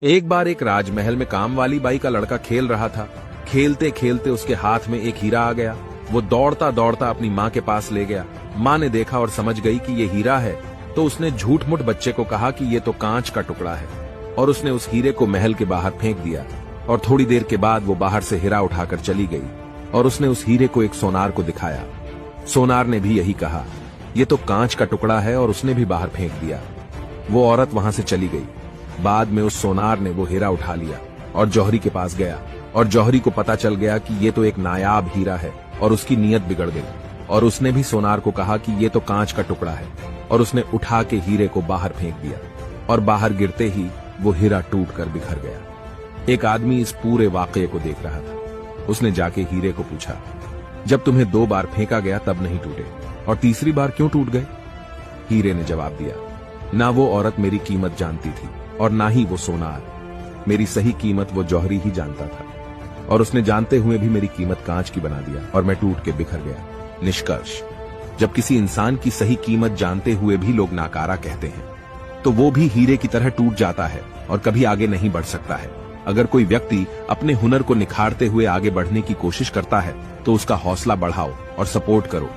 एक बार एक राजमहल में काम वाली बाई का लड़का खेल रहा था। खेलते खेलते उसके हाथ में एक हीरा आ गया। वो दौड़ता दौड़ता अपनी माँ के पास ले गया। माँ ने देखा और समझ गई कि ये हीरा है, तो उसने झूठ मूठ बच्चे को कहा कि ये तो कांच का टुकड़ा है, और उसने उस हीरे को महल के बाहर फेंक दिया। और थोड़ी देर के बाद वो बाहर से हीरा उठाकर चली गई और उसने उस हीरे को एक सोनार को दिखाया। सोनार ने भी यही कहा, ये तो कांच का टुकड़ा है, और उसने भी बाहर फेंक दिया। वो औरत वहां से चली गई। बाद में उस सोनार ने वो हीरा उठा लिया और जौहरी के पास गया, और जौहरी को पता चल गया कि ये तो एक नायाब हीरा है, और उसकी नीयत बिगड़ गई। और उसने भी सोनार को कहा कि ये तो कांच का टुकड़ा है, और उसने उठा के हीरे को बाहर फेंक दिया, और बाहर गिरते ही वो हीरा टूटकर बिखर गया। एक आदमी इस पूरे वाकये को देख रहा था। उसने जाके हीरे को पूछा, जब तुम्हें 2 बार फेंका गया तब नहीं टूटे, और तीसरी बार क्यों टूट गए? हीरे ने जवाब दिया, ना वो औरत मेरी कीमत जानती थी और ना ही वो सोनार। मेरी सही कीमत वो जौहरी ही जानता था, और उसने जानते हुए भी मेरी कीमत कांच की बना दिया, और मैं टूट के बिखर गया। निष्कर्ष, जब किसी इंसान की सही कीमत जानते हुए भी लोग नाकारा कहते हैं, तो वो भी हीरे की तरह टूट जाता है और कभी आगे नहीं बढ़ सकता है। अगर कोई व्यक्ति अपने हुनर को निखारते हुए आगे बढ़ने की कोशिश करता है, तो उसका हौसला बढ़ाओ और सपोर्ट करो।